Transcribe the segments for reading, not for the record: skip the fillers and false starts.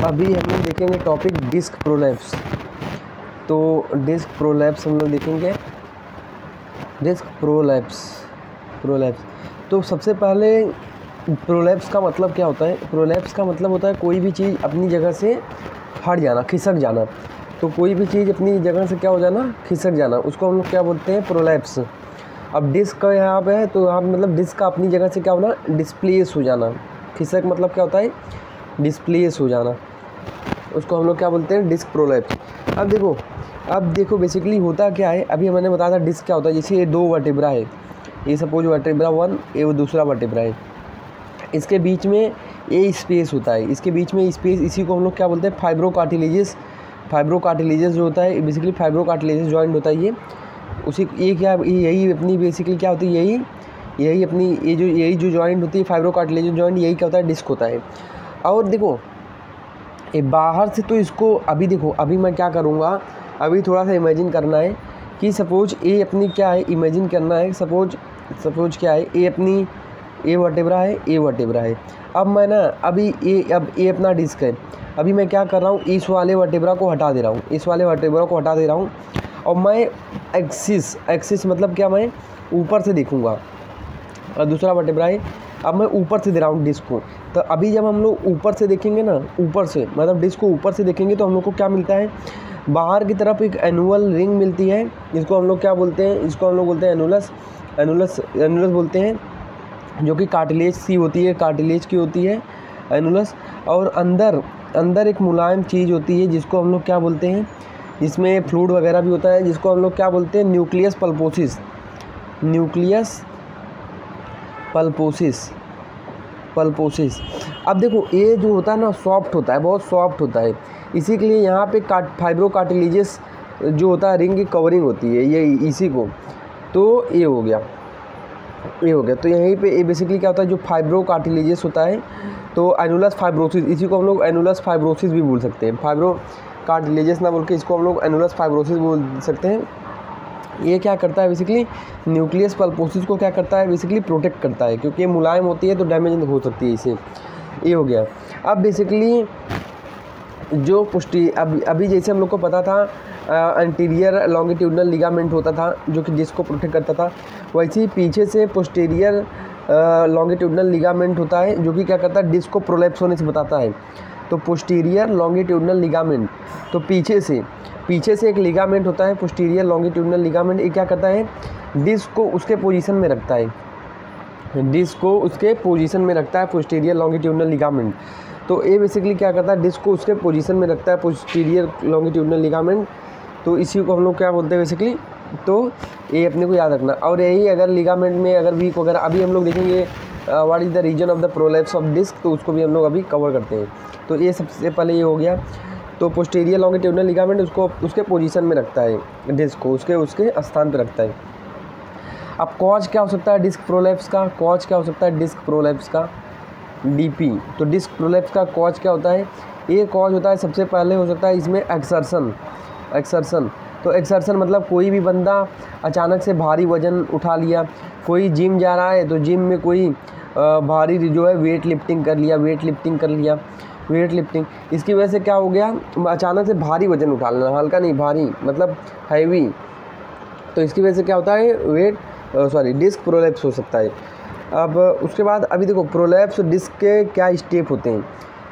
अभी हम लोग देखेंगे टॉपिक डिस्क प्रोलैप्स। तो डिस्क प्रोलैप्स हम लोग देखेंगे, डिस्क प्रोलैप्स। तो सबसे पहले प्रोलैप्स का मतलब क्या होता है? प्रोलैप्स का मतलब होता है कोई भी चीज़ अपनी जगह से हट जाना, खिसक जाना। तो कोई भी चीज़ अपनी जगह से क्या हो जाना, खिसक जाना, उसको हम लोग क्या बोलते हैं? प्रोलैप्स। अब डिस्क का यहाँ पे है तो यहाँ मतलब डिस्क का अपनी जगह से क्या होना, डिस्प्लेस हो जाना। खिसक मतलब क्या होता है? डिस्प्लेस हो जाना, उसको हम लोग क्या बोलते हैं? Disc prolapse. अब देखो बेसिकली होता क्या है, अभी मैंने बताया था डिस्क क्या होता है। जैसे ये दो वर्टेब्रा है, ये सपोज वर्टेब्रा 1, ये वो दूसरा वर्टेब्रा है, इसके बीच में ये स्पेस होता है, इसके बीच में स्पेस, इसी को हम लोग क्या बोलते हैं? फाइब्रोकार्टिलेजेस। फाइब्रोकार्टिलेजेस जो होता है बेसिकली फाइब्रोकार्टिलेजेस जॉइंट होता है ये, उसी ये क्या, यही अपनी बेसिकली क्या होती है, यही अपनी यही जो जॉइंट होती है फाइब्रोकार्टिलेजेस जॉइंट, यही क्या होता है? डिस्क होता है। और देखो ये बाहर से तो इसको अभी देखो, अभी मैं क्या करूँगा, अभी थोड़ा सा इमेजिन करना है कि सपोज ये अपनी क्या है, इमेजिन करना है सपोज क्या है, ये अपनी ए वर्टेब्रा है, ए वर्टेब्रा है। अब मैं ना अब ये अपना डिस्क है, अभी मैं क्या कर रहा हूँ, इस वाले वर्टेब्रा को हटा दे रहा हूँ, इस वाले वर्टेब्रा को हटा दे रहा हूँ, और मैं एक्सिस मतलब क्या, मैं ऊपर से देखूँगा। और दूसरा वर्टेब्रा है, अब मैं ऊपर से दे रहा हूँ डिस्क को। तो अभी जब हम लोग ऊपर से देखेंगे ना, ऊपर से मतलब डिस्क को ऊपर से देखेंगे तो हम लोग को क्या मिलता है? बाहर की तरफ एक एनुअल रिंग मिलती है, जिसको हम लोग क्या बोलते हैं? इसको हम लोग बोलते हैं एनुलस बोलते हैं, जो कि कार्टिलेज की होती है, कार्टिलेज की होती है एनुलस। और अंदर एक मुलायम चीज़ होती है जिसको हम लोग क्या बोलते हैं? जिसमें फ्लूइड वगैरह भी होता है, जिसको हम लोग क्या बोलते हैं? न्यूक्लियस पल्पोसिस। अब देखो ये जो होता है ना, सॉफ्ट होता है, बहुत सॉफ्ट होता है, इसी के लिए यहाँ पे फाइब्रोकार्टिलेजेस जो होता है रिंग की कवरिंग होती है, ये इसी को। तो ये हो गया। तो यहीं पे ये बेसिकली क्या होता है, जो फाइब्रोकार्टिलेजेस होता है, तो एनुलस फाइब्रोसिस, इसी को हम लोग एनुलस फाइब्रोसिस भी बोल सकते हैं। फाइब्रोकार्टिलेजेस ना बोल के इसको हम लोग एनुलस फाइब्रोसिस बोल सकते हैं। ये क्या करता है बेसिकली, न्यूक्लियस पल्पोसिस को क्या करता है बेसिकली? प्रोटेक्ट करता है, क्योंकि ये मुलायम होती है तो डैमेज हो सकती है इसे। ये हो गया। अब बेसिकली जो अभी जैसे हम लोग को पता था एंटीरियर लॉन्गिट्यूडनल लिगामेंट होता था जो कि डिस्क को प्रोटेक्ट करता था, वैसे ही पीछे से पोस्टीरियर लॉन्गिट्यूडनल लिगामेंट होता है जो कि क्या करता है? डिस्क को प्रोलैप्स होने से बताता है। तो पोस्टीरियर लॉन्गिट्यूडनल लिगामेंट, तो पीछे से एक लिगामेंट होता है पोस्टीरियर लॉन्गिट्यूडनल लिगामेंट, ये क्या करता है? डिस्क को उसके पोजीशन में रखता है, पोस्टीरियर लॉन्गिट्यूडनल लिगामेंट। तो ये बेसिकली क्या करता है? डिस्क को उसके पोजीशन में रखता है पोस्टीरियर लॉन्गिट्यूडनल लिगामेंट। तो इसी को हम लोग क्या बोलते हैं बेसिकली? तो ये अपने को याद रखना। और यही अगर लिगामेंट में अगर वीक वगैरह, अभी हम लोग देखेंगे what is the reason of the prolapse of disc, तो उसको भी हम लोग अभी कवर करते हैं। तो ये सबसे पहले ये हो गया। तो पोस्टीरियर लॉन्गिट्यूडनल लिगामेंट उसको उसके पोजीशन में रखता है, डिस्क को उसके स्थान पर रखता है। अब कॉज क्या हो सकता है डिस्क प्रोलैप्स का? डिस्क प्रोलैप्स का डीपी। तो डिस्क प्रोलैप्स का कॉज क्या होता है? ये कॉज होता है सबसे पहले हो सकता है इसमें एक्सर्शन। तो एक्सर्शन मतलब कोई भी बंदा अचानक से भारी वजन उठा लिया, कोई जिम जा रहा है तो जिम में कोई भारी जो है वेट लिफ्टिंग कर लिया, इसकी वजह से क्या हो गया? अचानक से भारी वजन उठा लेना, हल्का नहीं भारी मतलब हैवी, तो इसकी वजह से क्या होता है? डिस्क प्रोलैप्स हो सकता है। अब उसके बाद अभी देखो प्रोलैप्स डिस्क के क्या स्टेप होते हैं?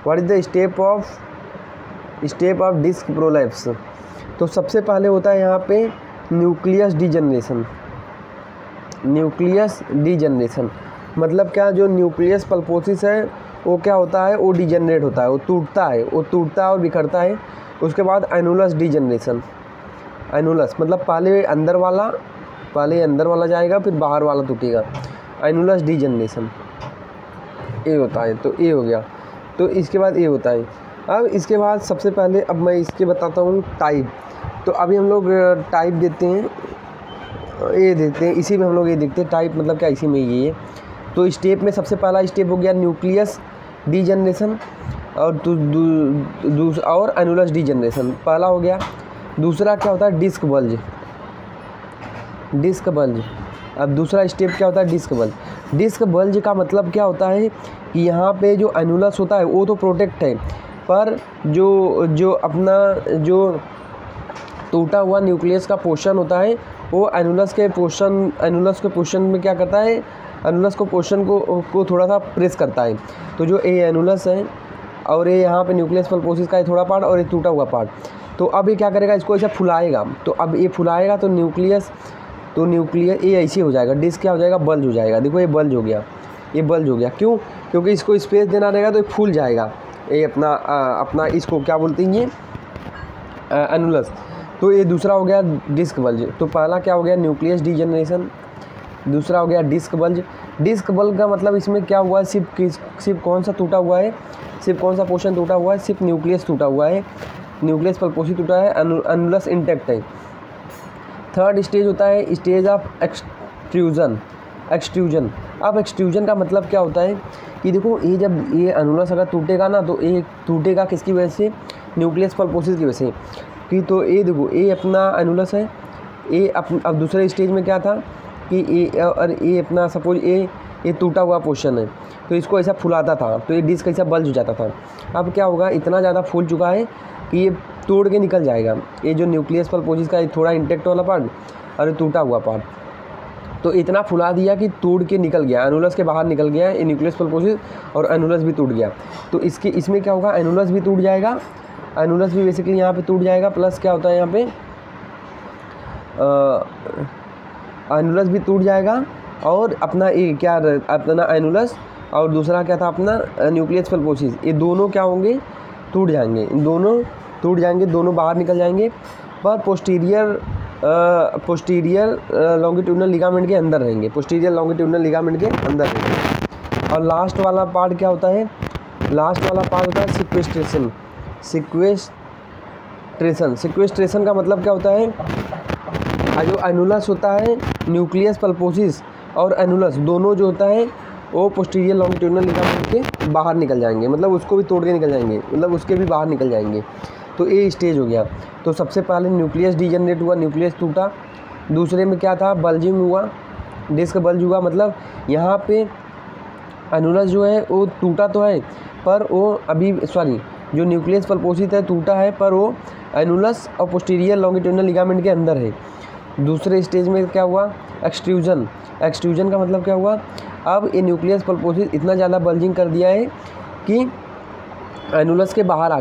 What is the step of disc prolapse? तो सबसे पहले होता है यहाँ पे न्यूक्लियस डीजनरेशन। मतलब क्या, जो न्यूक्लियस पल्पोसिस है वो क्या होता है? वो डिजनरेट होता है, वो टूटता है और बिखरता है। उसके बाद एनुलस डीजनरेशन। एनुलस मतलब पहले अंदर वाला जाएगा, फिर बाहर वाला टूटेगा, एनुलस डीजनरेशन ये होता है। तो ये हो गया। तो इसके बाद ये होता है। अब इसके बाद सबसे पहले अब मैं इसके बताता हूँ टाइप। तो अभी हम लोग टाइप देखते हैं, इसी में हम लोग ये देखते हैं टाइप मतलब क्या, इसी में ये है। तो स्टेप में सबसे पहला स्टेप हो गया न्यूक्लियस डीजनरेशन और एनुलस डीजनरेशन, पहला हो गया। दूसरा क्या होता है? Disc bulge. अब दूसरा स्टेप क्या होता है? डिस्क बल्ज का मतलब क्या होता है कि यहाँ पे जो एनुलस होता है वो तो प्रोटेक्ट है, पर जो जो अपना जो टूटा हुआ न्यूक्लियस का पोर्शन होता है वो एनुलस के पोर्शन में क्या करता है, एनुलस को पोर्शन को थोड़ा सा प्रेस करता है। तो जो ये एनुलस है और ये यहाँ पे न्यूक्लियस पल्पोसिस का ये थोड़ा पार्ट और ये टूटा हुआ पार्ट, तो अब ये क्या करेगा, इसको ऐसा फुलाएगा। तो अब ये फुलाएगा तो न्यूक्लियस ये ऐसे हो जाएगा, डिस्क क्या हो जाएगा, बल्ज हो जाएगा। देखो ये बल्ज हो गया, ये बल्ज हो गया। क्यों? क्योंकि इसको स्पेस देना रहेगा तो ये फूल जाएगा। ये अपना इसको क्या बोलते हैं, ये एनुलस। तो ये दूसरा हो गया डिस्क बल्ज। तो पहला क्या हो गया, न्यूक्लियस डीजनरेशन, दूसरा हो गया डिस्क बल्ज। डिस्क बल्ज का मतलब इसमें क्या हुआ है, सिर्फ कौन सा टूटा हुआ है, सिर्फ कौन सा पोर्शन टूटा हुआ है, सिर्फ न्यूक्लियस टूटा हुआ है, न्यूक्लियस पल्पोसी टूटा है, एनुलस इंटैक्ट है। थर्ड स्टेज होता है स्टेज ऑफ एक्सट्रूजन। अब एक्सट्रूजन का मतलब क्या होता है कि देखो ये जब ये एनुलस अगर टूटेगा ना तो ये टूटेगा किसकी वजह से, न्यूक्लियस पल्पोसिस की वजह से। कि तो ये देखो ये अपना एनुलस है, ये अब दूसरे स्टेज में क्या था कि ये अपना सपोज ये टूटा हुआ पोर्शन है, तो इसको ऐसा फुलाता था तो ये डिस्क ऐसा बल्ज हो जाता था। अब क्या होगा, इतना ज़्यादा फूल चुका है कि ये तोड़ के निकल जाएगा। ये जो न्यूक्लियस पल्पोसिस का थोड़ा इंटेक्ट वाला पार्ट और ये टूटा हुआ पार्ट, तो इतना फुला दिया कि टूट के निकल गया, एनुलस के बाहर निकल गया ये न्यूक्लियस पल्पोसिस, और एनुलस भी टूट गया। तो इसमें क्या होगा, एनुलस भी टूट जाएगा, एनुलस भी बेसिकली यहाँ पे टूट जाएगा। प्लस क्या होता है यहाँ पे एनुलस भी टूट जाएगा और अपना ये क्या अपना एनुलस और दूसरा क्या था अपना न्यूक्लियस पल्पोसिस, ये दोनों क्या होंगे, टूट जाएंगे। दोनों टूट जाएंगे, दोनों बाहर निकल जाएंगे, पर पोस्टीरियर लॉन्गिट्यूडनल लिगामेंट के अंदर रहेंगे, पोस्टीरियर लॉन्गिट्यूडनल लिगामेंट के अंदर रहेंगे। और लास्ट वाला पार्ट क्या होता है, लास्ट वाला पार्ट होता है सिक्वेस्ट्रेशन का मतलब क्या होता है, जो एनुलस होता है, न्यूक्लियस पल्पोसिस और एनुलस दोनों जो होता है वो पोस्टीरियर लॉन्गिट्यूडनल लिगामेंट के बाहर निकल जाएंगे, मतलब उसको भी तोड़ के निकल जाएंगे, मतलब उसके भी बाहर निकल जाएंगे। तो ये स्टेज हो गया। तो सबसे पहले न्यूक्लियस डीजनरेट हुआ, न्यूक्लियस टूटा। दूसरे में क्या था, बल्जिंग हुआ, डिस्क बल्ज हुआ। मतलब यहाँ पे एनुलस जो है वो टूटा तो है पर वो अभी जो न्यूक्लियस पल्पोसिस है टूटा है पर वो एनुलस और पोस्टीरियर लॉन्गिट्यूडनल लिगामेंट के अंदर है। दूसरे स्टेज में क्या हुआ, एक्सट्रूजन का मतलब क्या हुआ, अब ये न्यूक्लियस पल्पोसिस इतना ज़्यादा बल्जिंग कर दिया है कि एनुलस के बाहर आ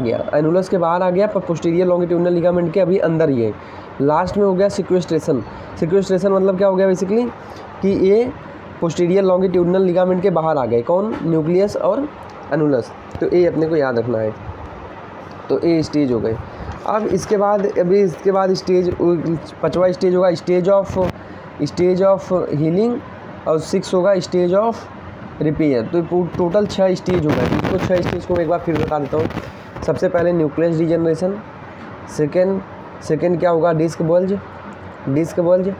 गया, पर पोस्टीरियर लॉन्गिट्यूडनल लिगामेंट के अभी अंदर ही है। लास्ट में हो गया सिक्वेस्ट्रेशन मतलब क्या हो गया बेसिकली कि ये पोस्टीरियर लॉन्गिट्यूडनल लिगामेंट के बाहर आ गए, कौन, न्यूक्लियस और एनुलस। तो ये अपने को याद रखना है। तो ये स्टेज हो गए। अब इसके बाद स्टेज, पांचवा स्टेज होगा स्टेज ऑफ हीलिंग और 6 होगा स्टेज ऑफ रिपेयर। तो टोटल 6 स्टेज होगा। इसको 6 स्टेज को मैं एक बार फिर बता देता हूँ। सबसे पहले न्यूक्लियस डीजनरेशन, सेकेंड क्या होगा, डिस्क बल्ज।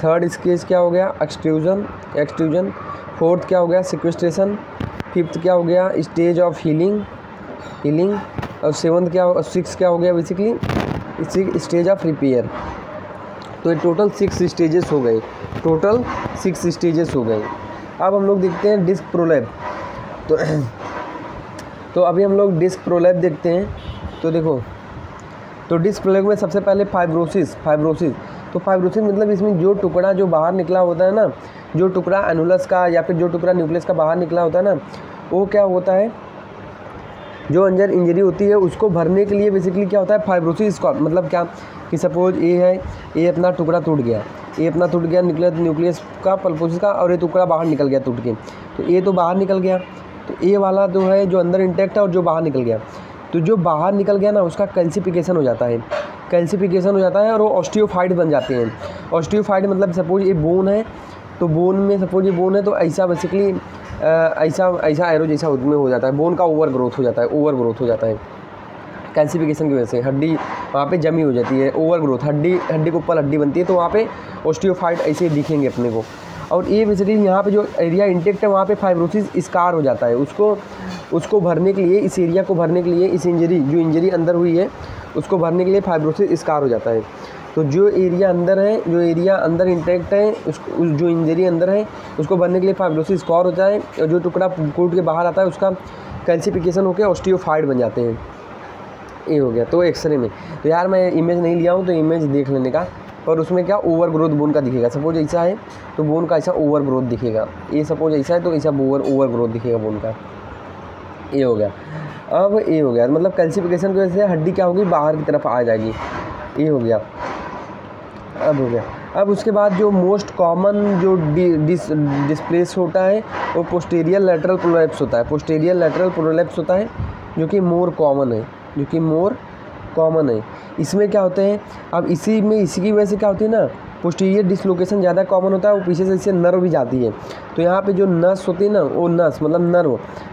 थर्ड स्टेज क्या हो गया, एक्सट्रूजन। फोर्थ क्या हो गया, सिक्वेस्ट्रेशन। फिफ्थ क्या हो गया, स्टेज ऑफ हीलिंग। और सिक्स क्या हो गया बेसिकली स्टेज ऑफ रिपेयर। तो ये टोटल 6 स्टेजेस हो गए। अब हम लोग देखते हैं डिस्क प्रोलैप। तो अभी हम लोग डिस्क प्रोलैप देखते हैं। तो देखो, तो डिस्क प्रोलैप में सबसे पहले फाइब्रोसिस। तो फाइब्रोसिस मतलब इसमें जो टुकड़ा जो बाहर निकला होता है ना, जो टुकड़ा एनुलस का या फिर जो टुकड़ा न्यूक्लियस का बाहर निकला होता है ना, वो क्या होता है, जो अंदर इंजरी होती है उसको भरने के लिए बेसिकली क्या होता है, फाइब्रोसिस का मतलब क्या कि सपोज ये अपना टुकड़ा टूट गया, न्यूक्लियस का पल्पोसिस का, और ये टुकड़ा बाहर निकल गया टूट के। तो ये तो बाहर निकल गया, तो ये वाला जो है जो अंदर इंटैक्ट है और जो बाहर निकल गया, तो जो बाहर निकल गया ना उसका कैल्सिफिकेशन हो जाता है और वो ऑस्टियोफाइड बन जाते हैं। ऑस्टियोफाइड मतलब सपोज ये बोन है, तो बोन में सपोज ये बोन है तो ऐसा बेसिकली ऐसा एरो जैसा उसमें हो जाता है, बोन का ओवर ग्रोथ हो जाता है कैल्सिफिकेशन की वजह से। हड्डी वहाँ पे जमी हो जाती है, ओवर ग्रोथ, हड्डी के ऊपर हड्डी बनती है, तो वहाँ पे ऑस्टियोफाइड ऐसे दिखेंगे अपने को। और ये बेसिकली यहाँ पे जो एरिया इंटेक्ट है वहाँ पे फाइब्रोसिस स्कार हो जाता है। उसको भरने के लिए, इस एरिया को भरने के लिए, इस इंजरी अंदर हुई है उसको भरने के लिए फाइब्रोसिस स्कार हो जाता है। तो जो एरिया अंदर इंटैक्ट है, उसको जो इंजरी अंदर है उसको भरने के लिए फाइब्रोसिस स्कार होता है, और जो टुकड़ा टूट के बाहर आता है उसका कैल्सिफिकेशन होकर ऑस्टियोफाइड बन जाते हैं। ये हो गया। तो एक्सरे में तो यार मैं इमेज नहीं लिया हूँ तो इमेज देख लेने का, पर उसमें क्या ओवर ग्रोथ बोन का दिखेगा। सपोज ऐसा है तो बोन का ऐसा ओवर ग्रोथ दिखेगा, ये सपोज ऐसा है तो ऐसा ओवर ग्रोथ दिखेगा बोन का। ये हो गया। अब ये हो गया मतलब कैल्सिफिकेशन की वजह से हड्डी क्या होगी, बाहर की तरफ आ जाएगी। ये हो गया। अब हो गया। अब उसके बाद जो मोस्ट कॉमन जो डिस्प्लेस होता है वो पोस्टीरियर लैटरल प्रोलैप्स होता है। पोस्टीरियर लैटरल प्रोलैप्स होता है जो कि मोर कॉमन है, इसमें क्या होते हैं, अब इसी की वजह से क्या होती है ना, पोस्टीरियर डिसलोकेशन ज़्यादा कॉमन होता है, वो पीछे से इससे नर्व भी जाती है। तो यहाँ पे जो नस होती है ना, वो नस मतलब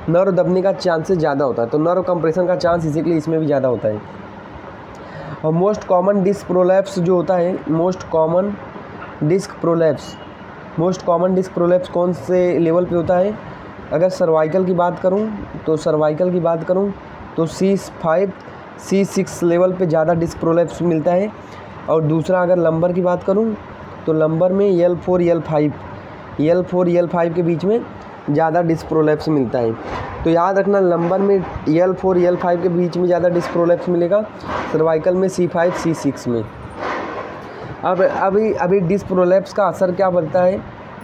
नर्व दबने का चांसेस ज़्यादा होता है, तो नर्व कंप्रेशन का चांस इसीलिए इसमें भी ज़्यादा होता है। और मोस्ट कॉमन डिस्क प्रोलैप्स जो होता है, मोस्ट कॉमन डिस्क प्रोलैप्स कौन से लेवल पे होता है? अगर सर्वाइकल की बात करूं तो C5 C6 लेवल पे ज़्यादा डिस्क प्रोलैप्स मिलता है। और दूसरा अगर लंबर की बात करूं तो लंबर में L4 L5 के बीच में ज़्यादा डिस्क प्रोलैप्स मिलता है। तो याद रखना, लंबर में L4 L5 के बीच में ज़्यादा डिस्क प्रोलैप्स मिलेगा, सर्वाइकल में C5 C6 में। अब अभी डिस्क प्रोलैप्स का असर क्या बनता है,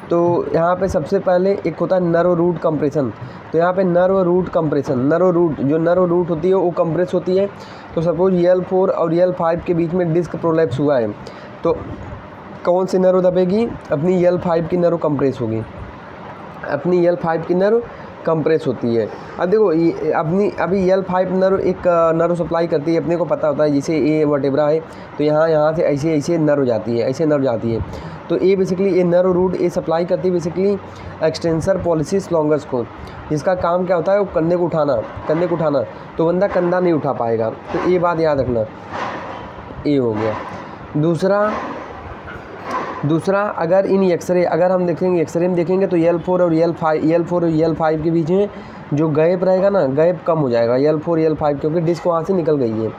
तो यहाँ पे सबसे पहले एक होता है नर्व रूट कंप्रेशन। तो यहाँ पे नर्व रूट होती है वो कंप्रेस होती है। तो सपोज L4 और L5 के बीच में डिस्क प्रोलैप्स हुआ है तो कौन सी नर्व दबेगी? अपनी L5 की नर्व कंप्रेस होगी, अपनी L5 की नर्व कंप्रेस होती है। अब देखो अभी L5 नर्व एक नर्व सप्लाई करती है, अपने को पता होता है, जैसे ये वर्टेब्रा है तो यहाँ से ऐसे नर्व जाती है, तो ये बेसिकली ये नर्व रूट ये सप्लाई करती है बेसिकली एक्सटेंसर पॉलिसिस लॉन्गस को, जिसका काम क्या होता है वो कंधे को उठाना, तो बंदा कंधा नहीं उठा पाएगा। तो ये बात याद रखना। ये हो गया। दूसरा अगर अगर हम देखेंगे एक्सरे में देखेंगे तो L4 और L5 के बीच में जो गैप रहेगा ना, गैप कम हो जाएगा L4 L5, क्योंकि डिस्क वहाँ से निकल गई है।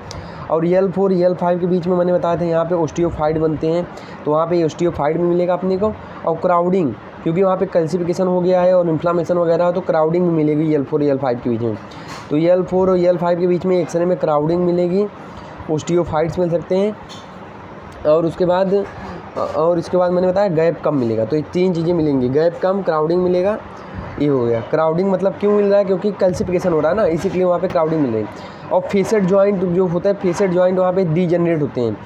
और L4 L5 के बीच में मैंने बताया था यहाँ पे ओस्टियोफाइट बनते हैं, तो वहाँ पे ओस्टियोफाइट भी मिलेगा अपने को। और क्राउडिंग, क्योंकि वहाँ पे कैल्सिफिकेशन हो गया है और इन्फ्लामेशन वगैरह, तो क्राउडिंग भी मिलेगी L4 L5 के बीच में। तो L4 और L5 के बीच में एक्सरे में क्राउडिंग मिलेगी, ओस्टियोफाइट्स मिल सकते हैं। और उसके बाद मैंने बताया गैप कम मिलेगा। तो ये 3 चीज़ें मिलेंगी, गैप कम, क्राउडिंग मिलेगा। ये हो गया। क्राउडिंग मतलब क्यों मिल रहा है? क्योंकि कैल्सिफिकेशन हो रहा है ना, इसीलिए वहाँ पे क्राउडिंग मिल रही है। और फेसेट जॉइंट जो होता है, फेसेट जॉइंट वहाँ पे डीजनरेट होते हैं।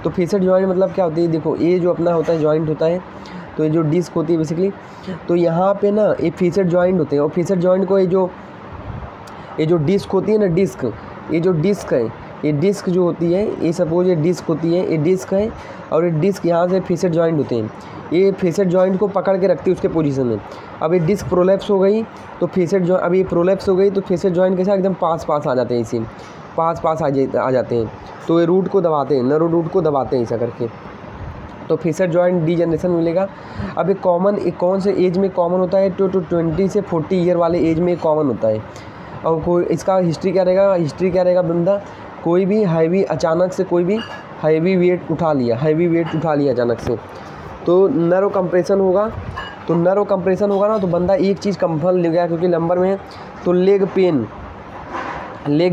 तो फेसेट जॉइंट मतलब क्या होती है? देखो ये जो अपना होता है जॉइंट होता है, तो ये जो डिस्क होती है बेसिकली, तो यहाँ पे ना ये फेसेट जॉइंट होते हैं। और फेसेट जॉइंट को ये जो डिस्क होती है ना, ये जो डिस्क है, ये डिस्क जो होती है, ये सपोज ये डिस्क होती है, ये डिस्क है, और ये डिस्क यहाँ से फेसेट जॉइंट होते हैं, ये फेसेट जॉइंट को पकड़ के रखती है उसके पोजीशन में। अब ये डिस्क प्रोलैप्स हो गई तो अब ये प्रोलैप्स हो गई तो फेसेट जॉइंट के साथ एकदम पास आ जाते हैं, इसी पास आ जाते हैं। तो ये रूट को दबाते हैं, नर्व रूट को दबाते हैं ऐसा करके, तो फेसेट जॉइंट डीजनरेशन मिलेगा। अब एक कौन से एज में कॉमन होता है? 20 से 40 ईयर वाले एज में कॉमन होता है। और कोई इसका हिस्ट्री क्या रहेगा? बंदा कोई भी अचानक से कोई भी हैवी वेट उठा लिया अचानक से, तो नर्व कंप्रेशन होगा ना, तो बंदा एक चीज़ कंफर्म ले गया, क्योंकि नंबर में है तो लेग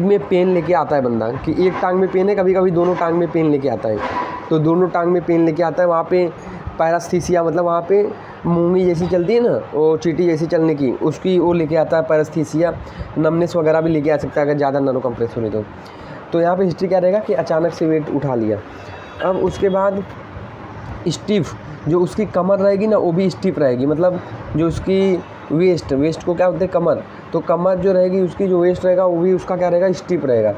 में पेन लेके आता है बंदा, कि एक टांग में पेन है, कभी कभी दोनों टांग में पेन लेके आता है। तो दोनों टांग में पेन लेके आता है, वहाँ पे पैरास्थीसिया, मतलब वहाँ पे मूंगी जैसी चलती है ना, वो चींटी जैसी चलने की, उसकी वो लेके आता है पैरास्थीसिया। नमनेस वगैरह भी लेके आ सकता है अगर ज़्यादा नर्व कंप्रेस हो रही तो यहाँ पे हिस्ट्री क्या रहेगा कि अचानक से वेट उठा लिया। अब उसके बाद स्टिफ, जो उसकी कमर रहेगी ना वो भी स्टिफ रहेगी, मतलब जो उसकी वेस्ट को क्या बोलते हैं? कमर। तो कमर जो रहेगी उसकी जो वेस्ट रहेगा वो भी उसका क्या रहेगा? स्टिफ रहेगा।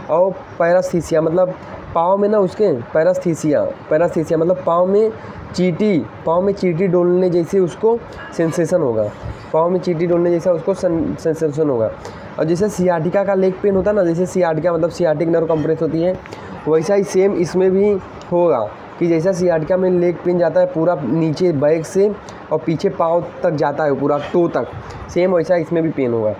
और पैरास्थीसिया मतलब पाँव में ना उसके पैरास्थीसिया मतलब पाँव में चींटी डोलने जैसे उसको सेंसेशन होगा, सेंसेशन होगा। और जैसे सियाटिका का लेग पेन होता है ना, जैसे सियाटिका मतलब सियाटिक नर्व कंप्रेस होती है, वैसा ही सेम इसमें भी होगा कि जैसा सियाटिका में लेग पेन जाता है पूरा नीचे बैक से और पीछे पाँव तक जाता है पूरा टो तक, सेम वैसा इसमें भी पेन होगा।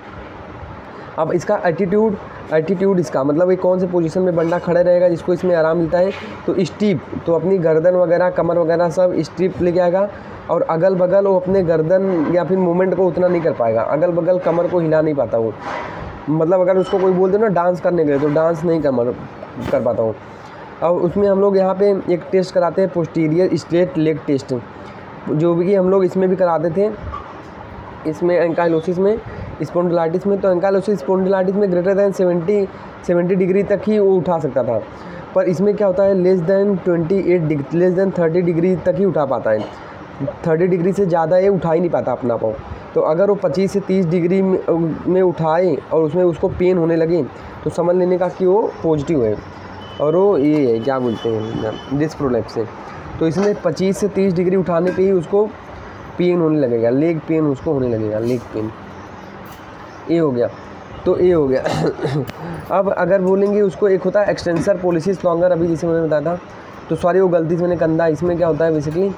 अब इसका एटीट्यूड इसका मतलब ये कौन से पोजीशन में बंदा खड़े रहेगा जिसको इसमें आराम मिलता है? तो स्टीप, तो अपनी गर्दन वगैरह कमर वगैरह सब स्टीप लेके आएगा, और अगल बगल वो अपने गर्दन या फिर मूवमेंट को उतना नहीं कर पाएगा, अगल बगल कमर को हिला नहीं पाता वो। मतलब अगर उसको कोई बोल दे ना डांस करने के लिए, तो डांस नहीं कर पाता हूँ। अब उसमें हम लोग यहाँ पे एक टेस्ट कराते हैं, पोस्टीरियर स्ट्रेट लेग टेस्ट, जो भी हम लोग इसमें भी कराते थे, इसमें एंकाइलोसिस में, स्पॉन्डिलाइटिस में। तो एंकाइलोसिस स्पॉन्डिलाइटिस में ग्रेटर दैन 70 डिग्री तक ही वो उठा सकता था, पर इसमें क्या होता है लेस देन 30 डिग्री तक ही उठा पाता है। 30 डिग्री से ज़्यादा ये उठा ही नहीं पाता अपना पाँव। तो अगर वो 25 से 30 डिग्री में उठाए और उसमें उसको पेन होने लगे, तो समझ लेने का कि वो पॉजिटिव है, और वो ये है क्या बोलते हैं डिस्क प्रोलैप्स है। तो इसमें 25 से 30 डिग्री उठाने पे ही उसको पेन होने लगेगा, लेग पेन उसको होने लगेगा, लेग पेन। ये हो गया, तो ये हो गया। अब अगर बोलेंगे उसको, एक होता है एक्सटेंसर पॉलिसिस लॉन्गर, अभी जैसे मैंने बताया था, तो सॉरी वो गलती से मैंने कंधा, इसमें क्या होता है बेसिकली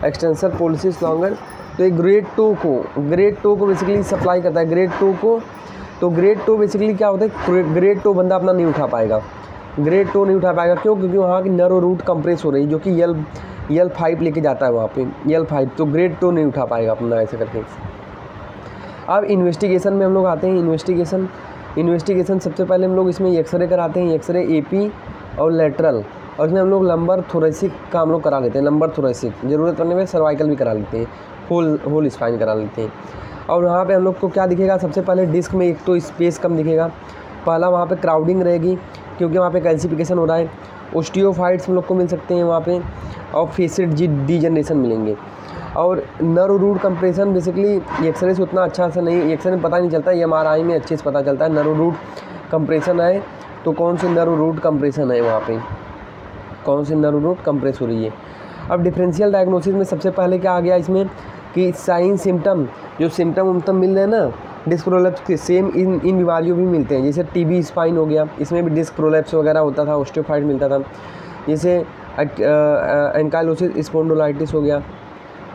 एक्सटेंसर पॉलिसिस लॉन्गर। तो एक ग्रेड टू को बेसिकली सप्लाई करता है, ग्रेड टू को। तो ग्रेड टू बेसिकली क्या होता है, ग्रेड टू बंदा अपना नहीं उठा पाएगा, ग्रेड टू नहीं उठा पाएगा। क्यों? क्योंकि वहाँ की नर्व रूट कंप्रेस हो रही, जो कि L5 लेके जाता है वहाँ पे, L5। तो ग्रेड टू नहीं उठा पाएगा अपना ऐसे करके। अब इन्वेस्टिगेशन में हम लोग आते हैं। इन्वेस्टिगेशन सबसे पहले हम लोग इसमें एक्सरे कराते हैं, एक्सरे AP और लेटरल, और इसमें हम लोग लंबर थोरेसिक का हम लोग करा लेते हैं, लंबर थोरेसिक, ज़रूरत पड़ने में सर्वाइकल भी करा लेते हैं, होल स्पाइन करा लेते हैं। और वहाँ पे हम लोग को क्या दिखेगा, सबसे पहले डिस्क में एक तो स्पेस कम दिखेगा, पहला वहाँ पे क्राउडिंग रहेगी क्योंकि वहाँ पे कैल्सिफिकेशन हो रहा है, ओस्टियोफाइट्स हम लोग को मिल सकते हैं वहाँ पे, और फेसिड डीजनरेशन मिलेंगे। और nerve root compression basically x ray से उतना अच्छा सा नहीं, एक्सरे में पता नहीं चलता, MRI में अच्छे से पता चलता है नर्व रूट कंप्रेशन है, तो कौन से नर्व रूट कंप्रेशन है वहाँ पे, कौन से नर्व रूट कंप्रेस हो रही है। अब डिफरेंशियल डायग्नोसिस में सबसे पहले क्या आ गया इसमें कि साइन सिम्टम, जो सिम्टम मिल रहे हैं ना डिस्क प्रोलैप्स के, सेम इन बीमारियों भी मिलते हैं। जैसे TB स्पाइन हो गया, इसमें भी डिस्क प्रोलैप्स वगैरह होता था, ओस्टियोफाइट मिलता था। जैसे एंकाइलोसिस स्पॉन्डिलाइटिस हो गया,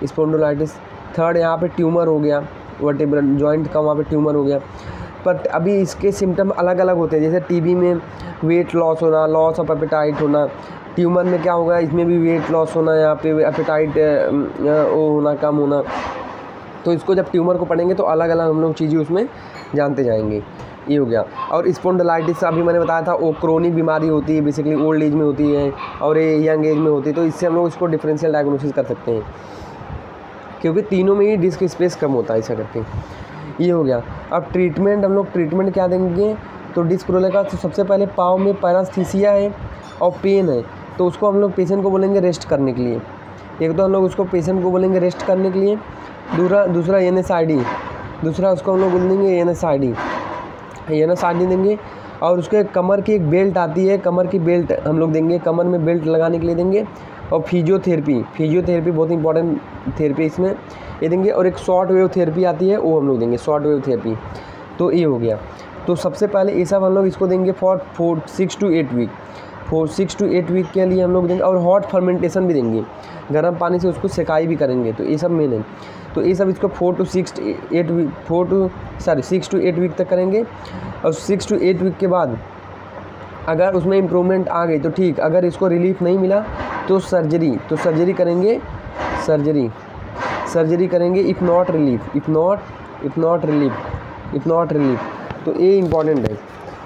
स्पॉन्डिलाइटिस। थर्ड यहाँ पे ट्यूमर हो गया, वर्टेब्रल जॉइंट का वहाँ पे ट्यूमर हो गया। बट अभी इसके सिम्टम अलग अलग होते हैं। जैसे TB में वेट लॉस होना, लॉस ऑफ एपेटाइट होना, ट्यूमर में क्या होगा, इसमें भी वेट लॉस होना, यहाँ पे एपेटाइट वो होना, कम होना। तो इसको जब ट्यूमर को पढ़ेंगे तो अलग अलग हम लोग चीज़ें उसमें जानते जाएंगे। ये हो गया। और स्पॉन्डिलाइटिस अभी मैंने बताया था, वो क्रोनिक बीमारी होती है, बेसिकली ओल्ड एज में होती है और ये यंग एज में होती है। तो इससे हम लोग इसको डिफरेंशियल डायग्नोसिस कर सकते हैं, क्योंकि तीनों में ही डिस्क स्पेस कम होता है ऐसा करके। ये हो गया। अब ट्रीटमेंट, हम लोग ट्रीटमेंट क्या देंगे, तो डिस्क प्रोलैप्स का तो सबसे पहले पाँव में पैरास्थीसिया है और पेन है, तो उसको हम लोग पेशेंट को बोलेंगे रेस्ट करने के लिए। एक तो हम लोग उसको पेशेंट को बोलेंगे रेस्ट करने के लिए, दूसरा NSAID, दूसरा उसको हम लोग बोल देंगे NSAID देंगे। और उसके कमर की एक बेल्ट आती है, कमर की बेल्ट हम लोग देंगे, कमर में बेल्ट लगाने के लिए देंगे। और फिजियोथेरेपी बहुत इंपॉर्टेंट थेरेपी इसमें ये देंगे। और एक शॉर्ट वेव थेरेपी आती है, वो हम लोग देंगे, शॉर्ट वेव थेरेपी। तो ये हो गया। तो सबसे पहले ये सब हम लोग इसको देंगे for 6 to 8 week, 6 to 8 week के लिए हम लोग देंगे। और हॉट फर्मेंटेशन भी देंगे, गर्म पानी से उसको सेकाई भी करेंगे। तो ये सब मेन है। तो ये सब इसको 6 to 8 वीक तक करेंगे। और 6 to 8 वीक के बाद अगर उसमें इम्प्रूवमेंट आ गई तो ठीक, अगर इसको रिलीफ नहीं मिला तो सर्जरी करेंगे, सर्जरी करेंगे इफ़ नॉट रिलीफ। तो ये इम्पॉर्टेंट है।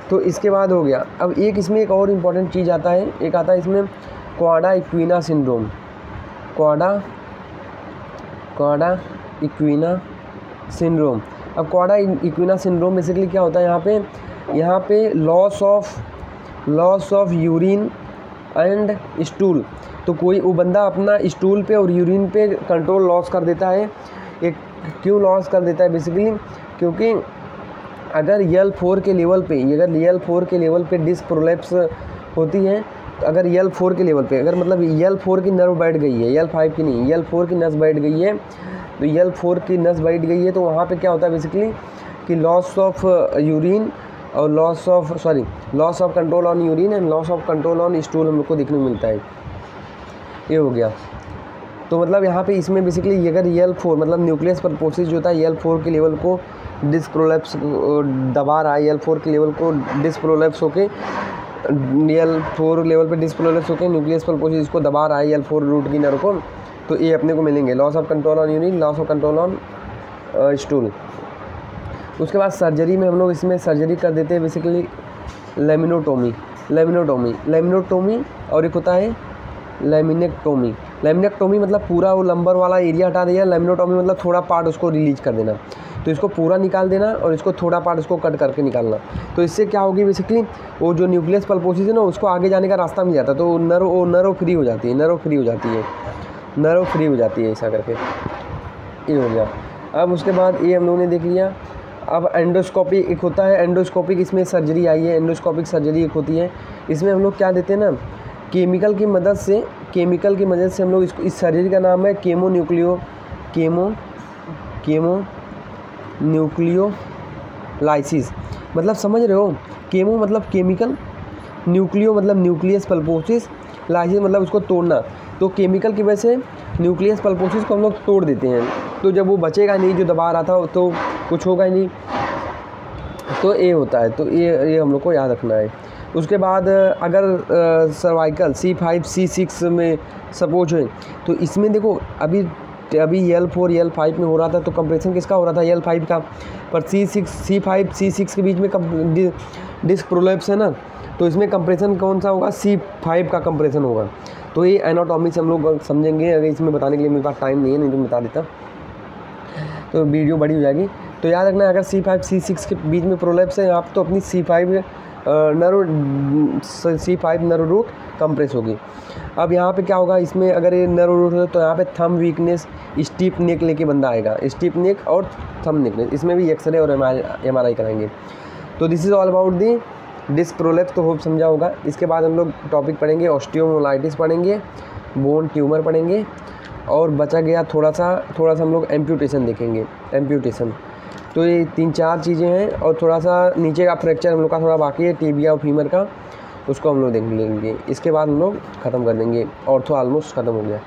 तो इसके बाद हो गया। अब इसमें एक और इम्पॉर्टेंट चीज़ आता है, एक आता है इसमें cauda equina syndrome. Cauda equina syndrome. अब क्वाडा इक्विना सिंड्रोम बेसिकली क्या होता है, यहाँ पे loss of urine and stool. तो कोई वो बंदा अपना स्टूल पे और यूरिन पे कंट्रोल लॉस कर देता है। एक क्यों लॉस कर देता है बेसिकली, क्योंकि अगर L4 के लेवल पे डिस्क प्रोलैप्स होती है, तो अगर L4 के लेवल पे, अगर मतलब L4 की नर्व बैठ गई है, L5 की नहीं, L4 की नस बैठ गई है, तो L4 की नस बैठ गई है, तो वहाँ पे क्या होता है बेसिकली कि लॉस ऑफ यूरिन और loss of control on urine and loss of control on stool हम लोग को देखने को मिलता है। ये हो गया। तो मतलब यहाँ पे इसमें बेसिकली अगर L4 मतलब न्यूक्लियस परपोसिस जो होता है, L4 के लेवल को डिस्क प्रोलैप्स दबा रहा है, L4 के लेवल को डिस्क प्रोलैप्स होके L4 लेवल पे डिस्क प्रोलैप्स होके न्यूक्लियस परपोसिस को दबा रहा है L4 रूट की नर्व को, तो ये अपने को मिलेंगे loss of control on urine, loss of control on stool. उसके बाद सर्जरी में हम लोग इसमें सर्जरी कर देते हैं बेसिकली लेमिनोटोमी और एक होता है लेमिनेक्टोमी। लेमिनेक्टोमी मतलब पूरा वो लंबर वाला एरिया हटा दिया, लेमिनोटोमी मतलब थोड़ा पार्ट उसको रिलीज कर देना। तो इसको पूरा निकाल देना और इसको थोड़ा पार्ट उसको कट करके निकालना। तो इससे क्या होगी बेसिकली वो जो न्यूक्लियस पल्पोसिस है ना उसको आगे जाने का रास्ता मिल जाता है, तो नर्व फ्री हो जाती है ऐसा करके ये हो गया। अब उसके बाद ये हम लोगों ने देख लिया। अब एंडोस्कोपी एक होता है, एंडोस्कोपिक इसमें सर्जरी आई है, एंडोस्कोपिक सर्जरी एक होती है। इसमें हम लोग क्या देते हैं ना, केमिकल की मदद से हम लोग इसको, इस सर्जरी का नाम है केमो न्यूक्लियोलाइसिस। मतलब समझ रहे हो, केमो मतलब केमिकल, न्यूक्लियो मतलब न्यूक्लियस पल्पोसिस, लाइसिस मतलब उसको तोड़ना। तो केमिकल की वजह से न्यूक्लियस पल्पोसिस को हम लोग तोड़ देते हैं, तो जब वो बचेगा नहीं, जो दबा रहा था तो कुछ होगा ही नहीं, तो ये होता है। तो ये हम लोग को याद रखना है। उसके बाद अगर सर्वाइकल C5 C6 में सपोज है, तो इसमें देखो अभी L4 L5 में हो रहा था, तो कंप्रेशन किसका हो रहा था, L5 का। पर C5 C6 के बीच में डिस्क प्रोलैप्स है ना, तो इसमें कंप्रेशन कौन सा होगा, C5 का कंप्रेशन होगा। तो ये एनाटॉमी से हम लोग समझेंगे, अगर इसमें बताने के लिए मेरे पास टाइम नहीं है, नहीं तो मैं बता देता, तो वीडियो बड़ी हो जाएगी। तो याद रखना अगर C5 C6 के बीच में प्रोलैप्स है आप, तो अपनी C5 नर्व रूट कंप्रेस होगी। अब यहाँ पे क्या होगा, इसमें अगर ये नर्व रूट है तो यहाँ पे थंब वीकनेस, स्टीप नेक लेके बंदा आएगा, स्टीप नेक और थंब नेकनेस। इसमें भी एक्सरे और MRI कराएंगे। तो this is all about the disc prolapse, तो होप समझा होगा। इसके बाद हम लोग टॉपिक पढ़ेंगे ऑस्टियोमाइलाइटिस पढ़ेंगे, बोन ट्यूमर पढ़ेंगे, और बचा गया थोड़ा सा हम लोग एम्प्यूटेशन देखेंगे, एम्प्यूटेशन। तो ये 3-4 चीज़ें हैं, और थोड़ा सा नीचे का फ्रैक्चर हम लोग का थोड़ा बाकी है, टिबिया और फीमर का, उसको हम लोग देख लेंगे। इसके बाद हम लोग ख़त्म कर देंगे, ऑर्थो ऑलमोस्ट ख़त्म हो गया।